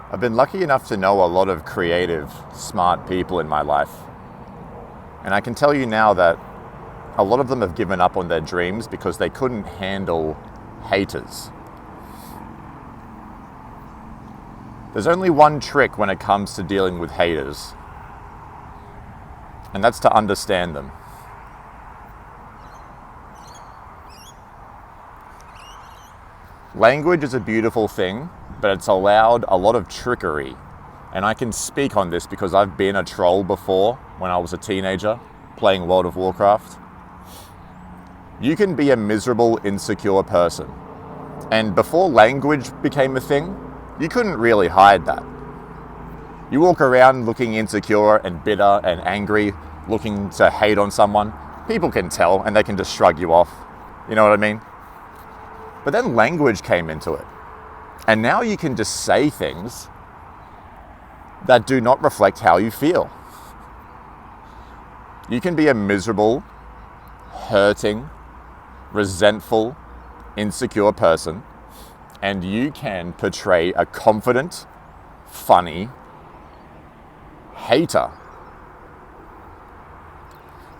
I've been lucky enough to know a lot of creative, smart people in my life. And I can tell you now that a lot of them have given up on their dreams because they couldn't handle haters. There's only one trick when it comes to dealing with haters, and that's to understand them. Language is a beautiful thing, but it's allowed a lot of trickery. And I can speak on this because I've been a troll before when I was a teenager playing World of Warcraft. You can be a miserable, insecure person. And before language became a thing, you couldn't really hide that. You walk around looking insecure and bitter and angry, looking to hate on someone. People can tell and they can just shrug you off. You know what I mean? But then language came into it. And now you can just say things that do not reflect how you feel. You can be a miserable, hurting, resentful, insecure person, and you can portray a confident, funny hater.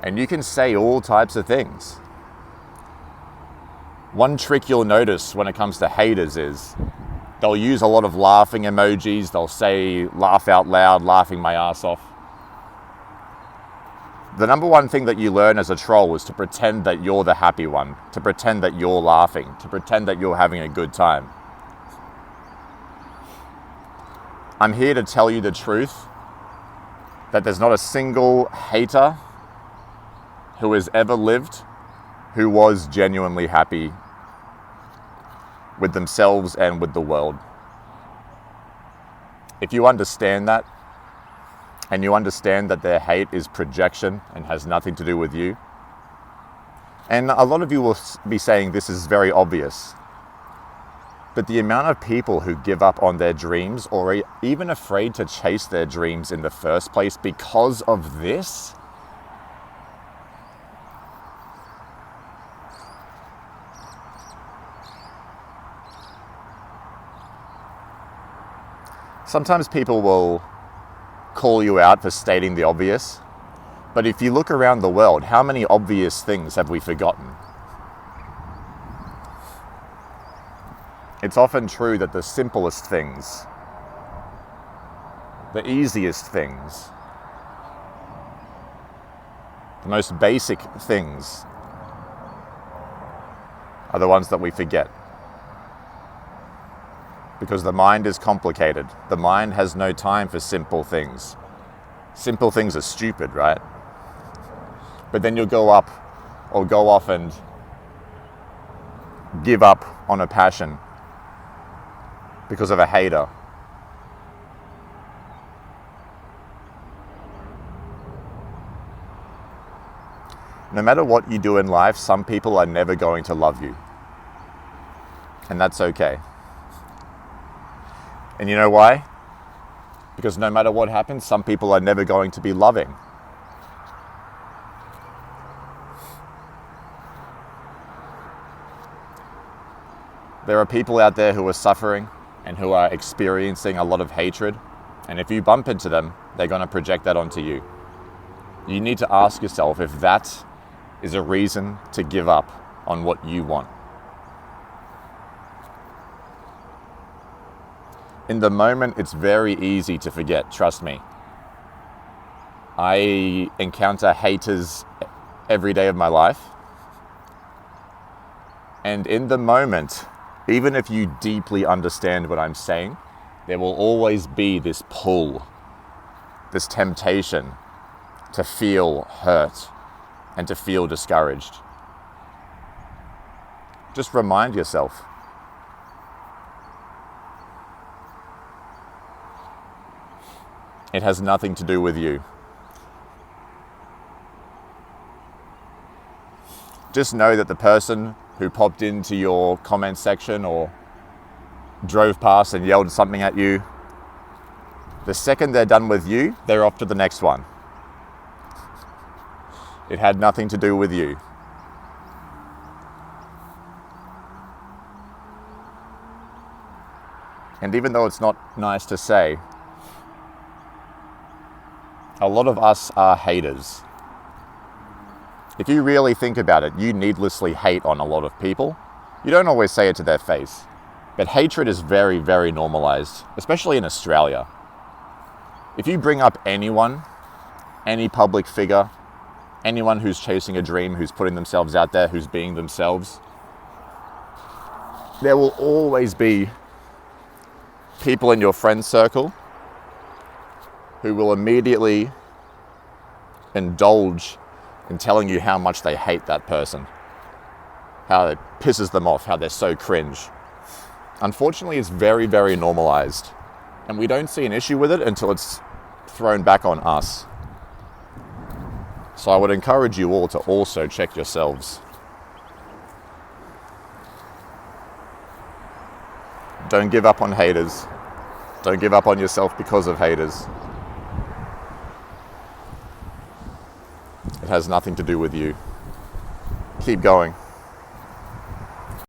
And you can say all types of things. One trick you'll notice when it comes to haters is they'll use a lot of laughing emojis. They'll say, laugh out loud, laughing my ass off. The number one thing that you learn as a troll is to pretend that you're the happy one, to pretend that you're laughing, to pretend that you're having a good time. I'm here to tell you the truth, that there's not a single hater who has ever lived who was genuinely happy with themselves and with the world. If you understand that, and you understand that their hate is projection and has nothing to do with you, and a lot of you will be saying this is very obvious, but the amount of people who give up on their dreams or are even afraid to chase their dreams in the first place because of this, sometimes people will call you out for stating the obvious, but if you look around the world, how many obvious things have we forgotten? It's often true that the simplest things, the easiest things, the most basic things are the ones that we forget. Because the mind is complicated. The mind has no time for simple things. Simple things are stupid, right? But then you'll go off and give up on a passion because of a hater. No matter what you do in life, some people are never going to love you. And that's okay. And you know why? Because no matter what happens, some people are never going to be loving. There are people out there who are suffering and who are experiencing a lot of hatred. And if you bump into them, they're going to project that onto you. You need to ask yourself if that is a reason to give up on what you want. In the moment, it's very easy to forget, trust me. I encounter haters every day of my life. And in the moment, even if you deeply understand what I'm saying, there will always be this pull, this temptation to feel hurt and to feel discouraged. Just remind yourself. It has nothing to do with you. Just know that the person who popped into your comment section or drove past and yelled something at you, the second they're done with you, they're off to the next one. It had nothing to do with you. And even though it's not nice to say, a lot of us are haters. If you really think about it, you needlessly hate on a lot of people. You don't always say it to their face, but hatred is very, very normalized, especially in Australia. If you bring up anyone, any public figure, anyone who's chasing a dream, who's putting themselves out there, who's being themselves, there will always be people in your friend circle who will immediately indulge in telling you how much they hate that person, how it pisses them off, how they're so cringe. Unfortunately, it's very, very normalized, and we don't see an issue with it until it's thrown back on us. So I would encourage you all to also check yourselves. Don't give up on haters. Don't give up on yourself because of haters. It has nothing to do with you. Keep going.